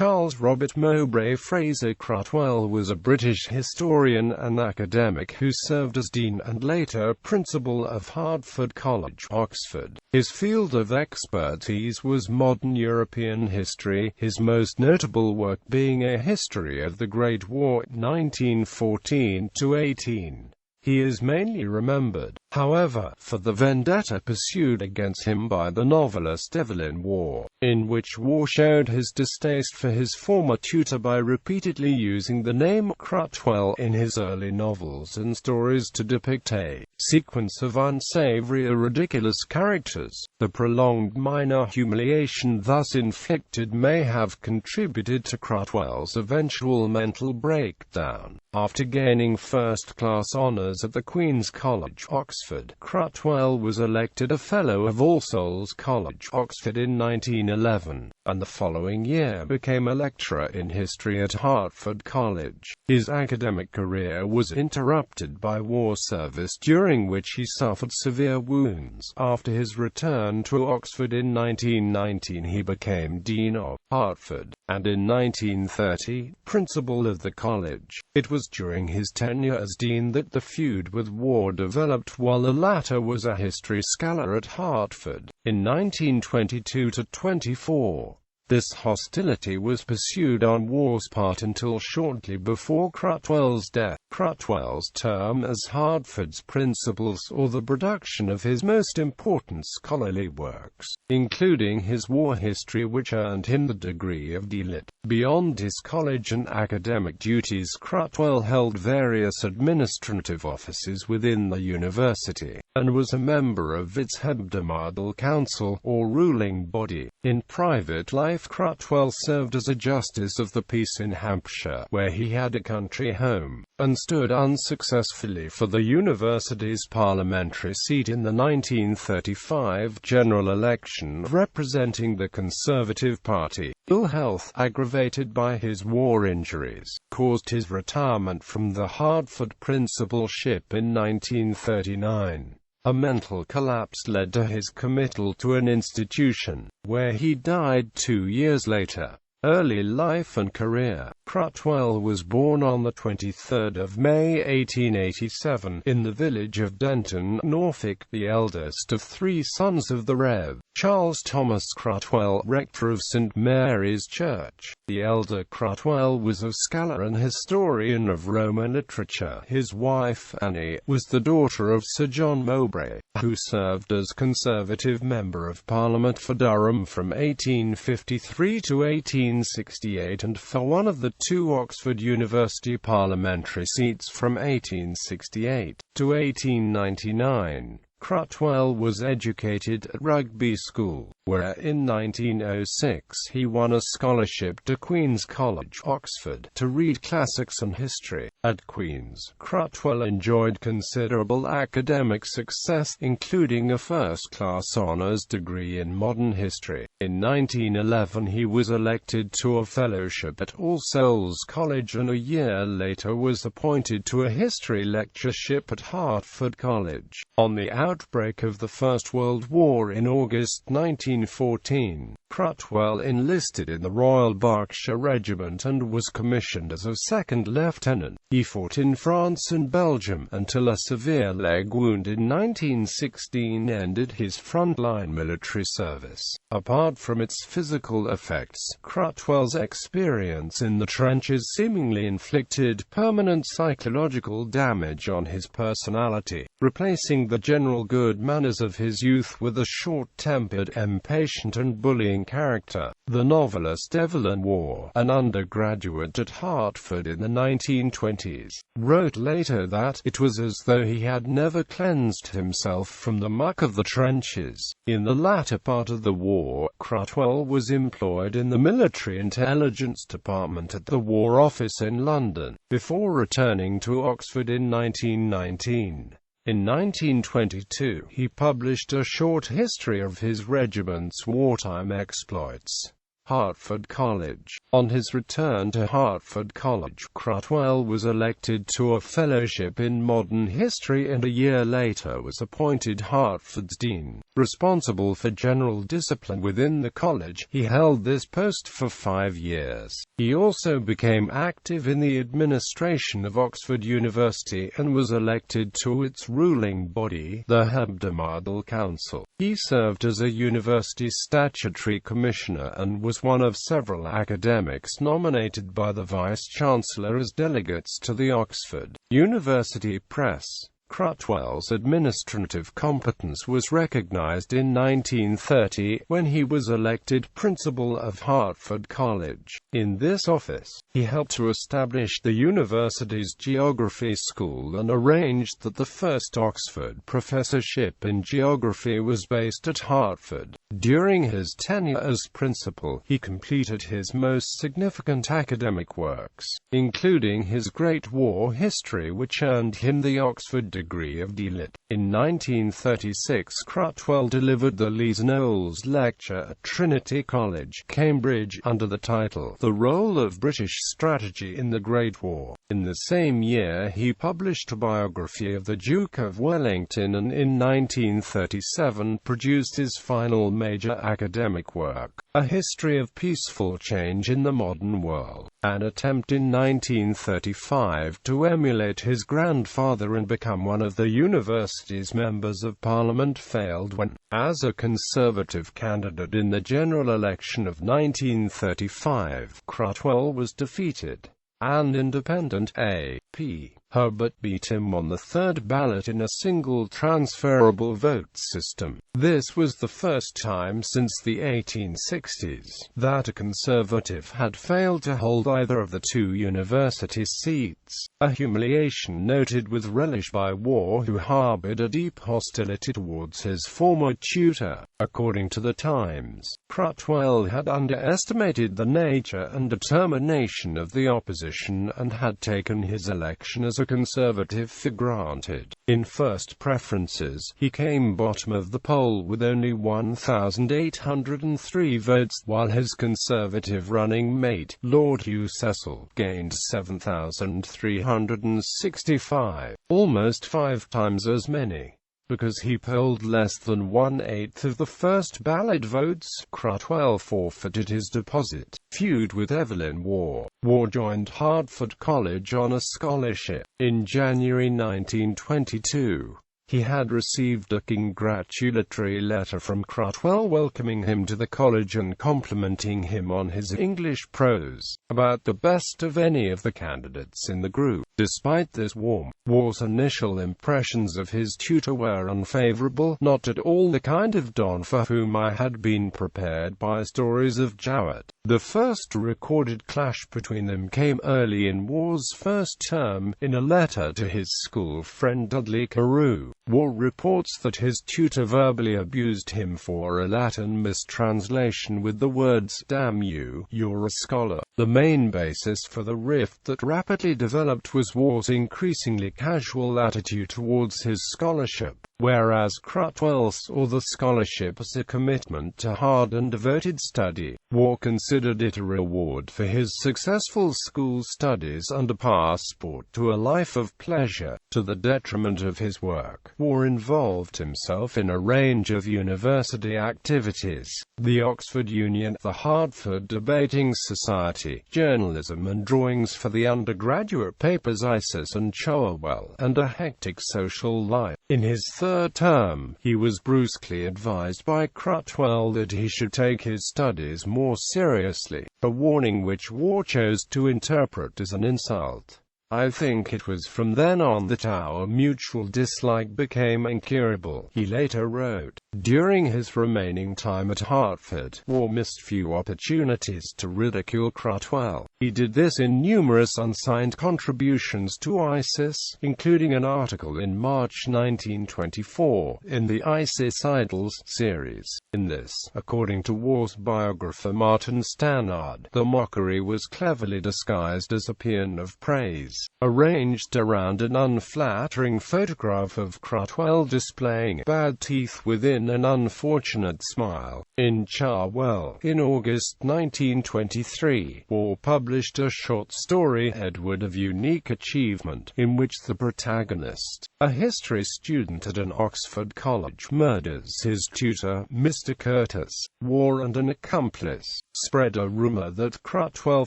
Charles Robert Mowbray Fraser Cruttwell was a British historian and academic who served as Dean and later Principal of Hertford College, Oxford. His field of expertise was modern European history, his most notable work being A History of the Great War 1914–18. He is mainly remembered, however, for the vendetta pursued against him by the novelist Evelyn Waugh, in which Waugh showed his distaste for his former tutor by repeatedly using the name Cruttwell in his early novels and stories to depict a sequence of unsavoury or ridiculous characters. The prolonged minor humiliation thus inflicted may have contributed to Cruttwell's eventual mental breakdown. After gaining first-class honours at the Queen's College, Oxford, Cruttwell was elected a Fellow of All Souls College, Oxford in 1911, and the following year became a lecturer in history at Hertford College. His academic career was interrupted by war service, during which he suffered severe wounds. After his return to Oxford in 1919, he became Dean of Hertford, and in 1930, Principal of the college. It was during his tenure as Dean that the feud with Waugh developed, while the latter was a history scholar at Hertford. In 1922–24, this hostility was pursued on Waugh's part until shortly before Cruttwell's death. Cruttwell's term as Hertford's principal saw the production of his most important scholarly works, including his war history, which earned him the degree of D.Litt. Beyond his college and academic duties, Cruttwell held various administrative offices within the university, and was a member of its hebdomadal council, or ruling body. In private life, Cruttwell served as a Justice of the Peace in Hampshire, where he had a country home, and stood unsuccessfully for the university's parliamentary seat in the 1935 general election, representing the Conservative Party. Ill health, aggravated by his war injuries, caused his retirement from the Hertford principalship in 1939. A mental collapse led to his committal to an institution, where he died 2 years later. Early life and career. Cruttwell was born on the 23rd of May 1887, in the village of Denton, Norfolk, the eldest of 3 sons of the Rev. Charles Thomas Cruttwell, rector of St. Mary's Church. The elder Cruttwell was a scholar and historian of Roman literature. His wife, Annie, was the daughter of Sir John Mowbray, who served as Conservative Member of Parliament for Durham from 1853 to 1868 and for one of the 2 Oxford University parliamentary seats from 1868 to 1899. Cruttwell was educated at Rugby School, where in 1906 he won a scholarship to Queen's College, Oxford, to read classics and history. At Queen's, Cruttwell enjoyed considerable academic success, including a first-class honours degree in modern history. In 1911 he was elected to a fellowship at All Souls College, and a year later was appointed to a history lectureship at Hertford College. On the outbreak of the First World War in August 1914, Cruttwell enlisted in the Royal Berkshire Regiment and was commissioned as a second lieutenant. He fought in France and Belgium until a severe leg wound in 1916 ended his frontline military service. Apart from its physical effects, Cruttwell's experience in the trenches seemingly inflicted permanent psychological damage on his personality, replacing the general good manners of his youth with a short-tempered, impatient and bullying character. The novelist Evelyn Waugh, an undergraduate at Hertford in the 1920s, wrote later that it was as though he had never cleansed himself from the muck of the trenches. In the latter part of the war, Cruttwell was employed in the military intelligence department at the War Office in London, before returning to Oxford in 1919. In 1922, he published a short history of his regiment's wartime exploits. Hertford College. On his return to Hertford College, Cruttwell was elected to a fellowship in modern history and a year later was appointed Hertford's dean. responsible for general discipline within the college. He held this post for 5 years. He also became active in the administration of Oxford University and was elected to its ruling body, the Hebdomadal Council. He served as a university statutory commissioner and was one of several academics nominated by the Vice-Chancellor as delegates to the Oxford University Press. Cruttwell's administrative competence was recognized in 1930, when he was elected principal of Hertford College. In this office, he helped to establish the university's geography school and arranged that the first Oxford professorship in geography was based at Hertford. During his tenure as principal, he completed his most significant academic works, including his Great War history, which earned him the Oxford degree of D.Litt. In 1936, Cruttwell delivered the Lees Knowles Lecture at Trinity College, Cambridge, under the title, The Role of British Strategy in the Great War. In the same year he published a biography of the Duke of Wellington and in 1937 produced his final major academic work, A History of Peaceful Change in the Modern World. An attempt in 1935 to emulate his grandfather and become one of the university's members of Parliament failed when, as a Conservative candidate in the general election of 1935, Cruttwell was defeated, and Independent A.P. Herbert beat him on the third ballot in a single transferable vote system. This was the first time since the 1860s that a Conservative had failed to hold either of the two university seats, a humiliation noted with relish by Waugh, who harbored a deep hostility towards his former tutor. According to the Times, Cruttwell had underestimated the nature and determination of the opposition and had taken his election as a Conservative for granted. In first preferences, he came bottom of the poll with only 1,803 votes, while his Conservative running mate, Lord Hugh Cecil, gained 7,365, almost 5 times as many. Because he polled less than 1/8 of the first ballot votes, Cruttwell forfeited his deposit. Feud with Evelyn Waugh. Waugh joined Hertford College on a scholarship. In January 1922, he had received a congratulatory letter from Cruttwell welcoming him to the college and complimenting him on his English prose, about the best of any of the candidates in the group. Despite this warmth, Waugh's initial impressions of his tutor were unfavorable, not at all the kind of don for whom I had been prepared by stories of Jowett. The first recorded clash between them came early in Waugh's first term, in a letter to his school friend Dudley Carew. Waugh reports that his tutor verbally abused him for a Latin mistranslation with the words, "Damn you, you're a scholar." The main basis for the rift that rapidly developed was Waugh's increasingly casual attitude towards his scholarship. Whereas Cruttwell saw the scholarship as a commitment to hard and devoted study, Waugh considered it a reward for his successful school studies and a passport to a life of pleasure, to the detriment of his work. Waugh involved himself in a range of university activities: the Oxford Union, the Hartford Debating Society, journalism and drawings for the undergraduate papers Isis and Cherwell, and a hectic social life. In his third term, he was brusquely advised by Cruttwell that he should take his studies more seriously, a warning which Waugh chose to interpret as an insult. I think it was from then on that our mutual dislike became incurable, he later wrote. During his remaining time at Hertford, Waugh missed few opportunities to ridicule Cruttwell. He did this in numerous unsigned contributions to Isis, including an article in March 1924, in the Isis Idols series. In this, according to Waugh's biographer Martin Stannard, the mockery was cleverly disguised as a paean of praise, arranged around an unflattering photograph of Cruttwell displaying bad teeth within in An Unfortunate Smile, in Charwell. In August 1923, Waugh published a short story, Edward of Unique Achievement, in which the protagonist, a history student at an Oxford College, murders his tutor, Mr. Curtis. Waugh and an accomplice spread a rumor that Cruttwell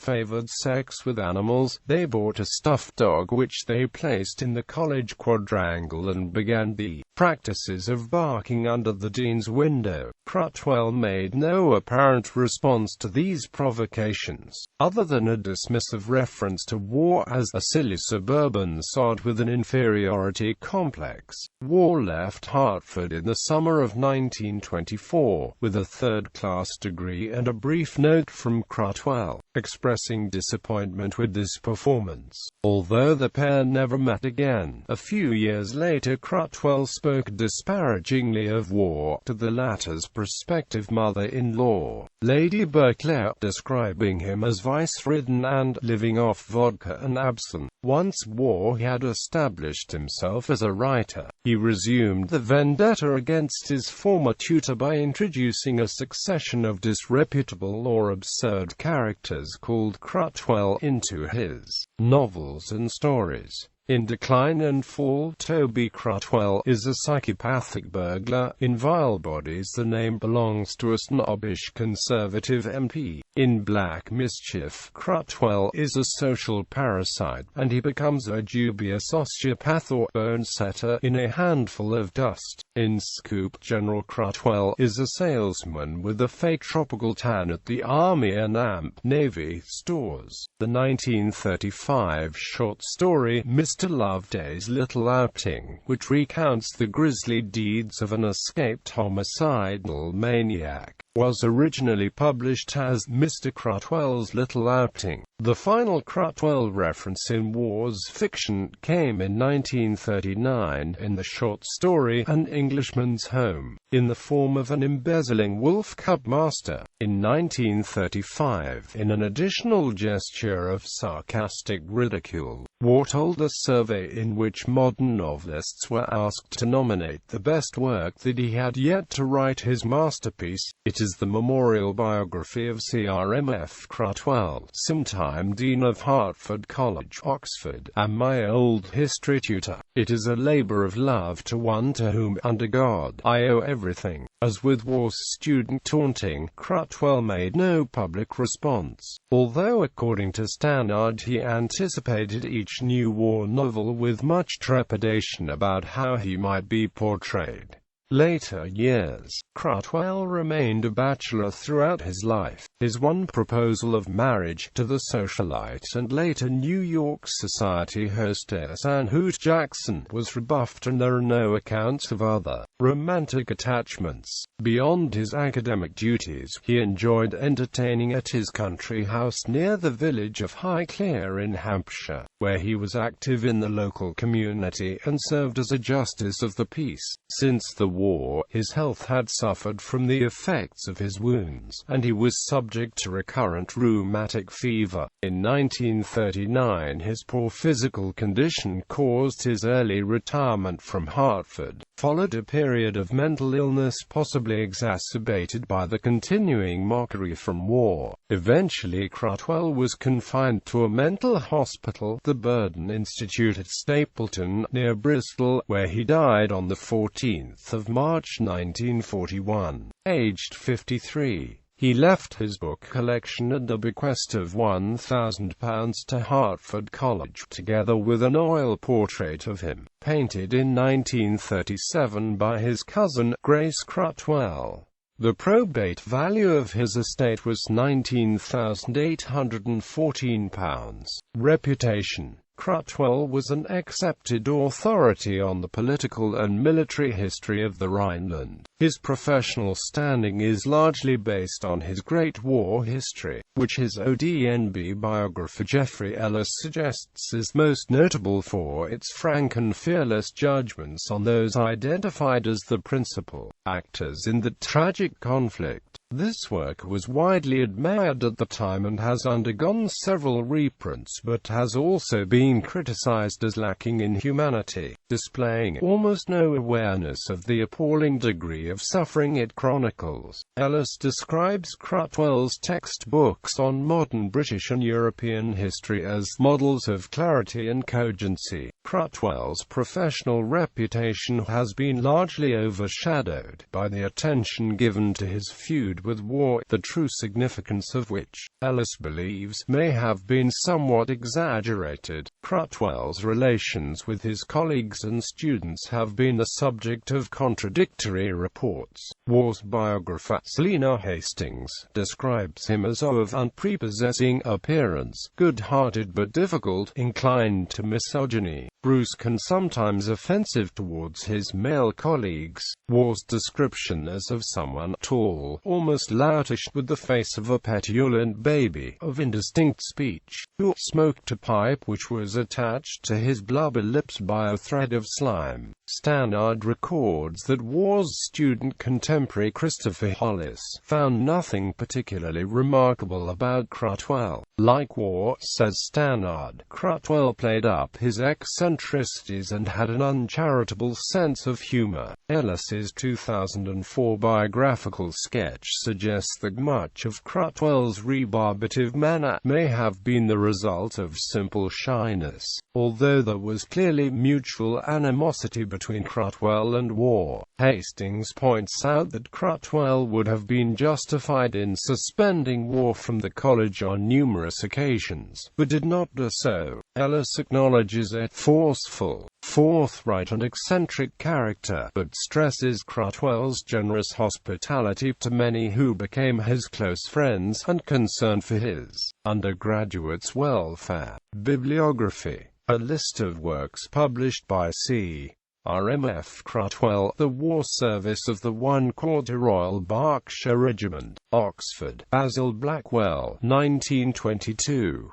favored sex with animals. They bought a stuffed dog which they placed in the college quadrangle and began the practices of barking under the dean's window. Cruttwell made no apparent response to these provocations, other than a dismissive reference to Waugh as a silly suburban sod with an inferiority complex. Waugh left Hertford in the summer of 1924, with a third-class degree and a brief note from Cruttwell, expressing disappointment with this performance, although the pair never met again. A few years later, Cruttwell spoke disparagingly of Waugh to the latter's prospective mother-in-law, Lady Beauclerk, describing him as vice-ridden and living off vodka and absinthe. Once Waugh had established himself as a writer, he resumed the vendetta against his former tutor by introducing a succession of disreputable or absurd characters called Cruttwell into his novels and stories. In Decline and Fall, Toby Cruttwell is a psychopathic burglar. In Vile Bodies, the name belongs to a snobbish conservative MP. In Black Mischief, Cruttwell is a social parasite, and he becomes a dubious sociopath or bone-setter in A Handful of Dust. In Scoop, General Cruttwell is a salesman with a fake tropical tan at the Army and Navy stores. The 1935 short story, Mr. Loveday's Little Outing, which recounts the grisly deeds of an escaped homicidal maniac, was originally published as Mr. Cruttwell's Little Outing. The final Cruttwell reference in Waugh's fiction came in 1939 in the short story An Englishman's Home, in the form of an embezzling wolf cub master. In 1935, in an additional gesture of sarcastic ridicule, Waugh told a survey in which modern novelists were asked to nominate the best work that he had yet to write his masterpiece. It is the memorial biography of Cr.M.F. Cruttwell, sometime Dean of Hertford College, Oxford, and my old history tutor. It is a labor of love to one to whom, under God, I owe everything. As with Waugh's student taunting, Cruttwell made no public response, although according to Stannard he anticipated each new Waugh novel with much trepidation about how he might be portrayed. Later years, Cruttwell remained a bachelor throughout his life. His one proposal of marriage to the socialite and later New York society hostess Anne Hoot Jackson was rebuffed, and there are no accounts of other romantic attachments. Beyond his academic duties, he enjoyed entertaining at his country house near the village of Highclere in Hampshire, where he was active in the local community and served as a justice of the peace. Since the war, his health had suffered from the effects of his wounds, and he was subject to recurrent rheumatic fever. In 1939, his poor physical condition caused his early retirement from Hertford. Followed a period of mental illness, possibly exacerbated by the continuing mockery from Waugh. Eventually, Cruttwell was confined to a mental hospital, the Burden Institute at Stapleton, near Bristol, where he died on the 14th of March 1941, aged 53. He left his book collection and a bequest of £1,000 to Hertford College, together with an oil portrait of him, painted in 1937 by his cousin, Grace Cruttwell. The probate value of his estate was £19,814. Reputation. Cruttwell was an accepted authority on the political and military history of the Rhineland. His professional standing is largely based on his great war history, which his ODNB biographer Geoffrey Ellis suggests is most notable for its frank and fearless judgments on those identified as the principal actors in the tragic conflict. This work was widely admired at the time and has undergone several reprints, but has also been criticized as lacking in humanity, displaying almost no awareness of the appalling degree of suffering it chronicles. Ellis describes Cruttwell's textbooks on modern British and European history as models of clarity and cogency. Cruttwell's professional reputation has been largely overshadowed by the attention given to his feud with Waugh, the true significance of which, Ellis believes, may have been somewhat exaggerated. Cruttwell's relations with his colleagues and students have been the subject of contradictory reports. Waugh's biographer, Selina Hastings, describes him as of unprepossessing appearance, good-hearted but difficult, inclined to misogyny, brusque and sometimes offensive towards his male colleagues. Waugh's description as of someone tall, almost loutish, with the face of a petulant baby, of indistinct speech, who smoked a pipe which was attached to his blubber lips by a thread of slime. Stannard records that Waugh's student contemporary Christopher Hollis found nothing particularly remarkable about Cruttwell. Like Waugh, says Stannard, Cruttwell played up his eccentricities and had an uncharitable sense of humor. Ellis's 2004 biographical sketch suggests that much of Cruttwell's rebarbative manner may have been the result of simple shyness, although there was clearly mutual animosity between Cruttwell and Waugh. Hastings points out that Cruttwell would have been justified in suspending Waugh from the college on numerous occasions, but did not do so. Ellis acknowledges a forceful, forthright and eccentric character, but stresses Cruttwell's generous hospitality to many who became his close friends, and concern for his undergraduates' welfare. Bibliography. A list of works published by C. R.M.F. Cruttwell, The War Service of the 1 Quarter Royal Berkshire Regiment, Oxford, Basil Blackwell, 1922.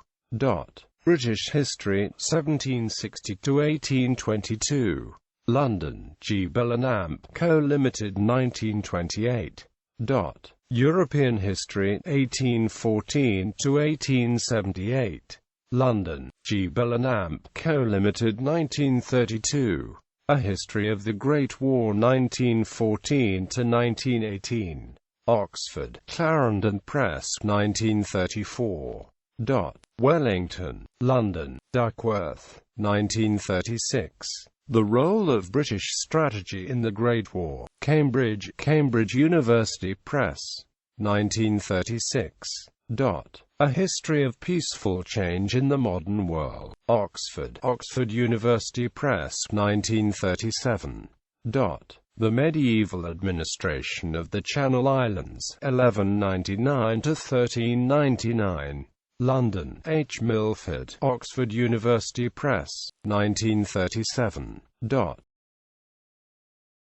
British History, 1760–1822. London, G. Bell and Amp Co. Limited, 1928. European History, 1814–1878. London, G. Bell and Amp Co. Limited, 1932. A History of the Great War, 1914–1918. Oxford, Clarendon Press, 1934. Wellington, London, Duckworth, 1936. The Role of British Strategy in the Great War. Cambridge, Cambridge University Press, 1936. A History of Peaceful Change in the Modern World. Oxford, Oxford University Press, 1937. The Medieval Administration of the Channel Islands, 1199–1399. London, H. Milford, Oxford University Press, 1937.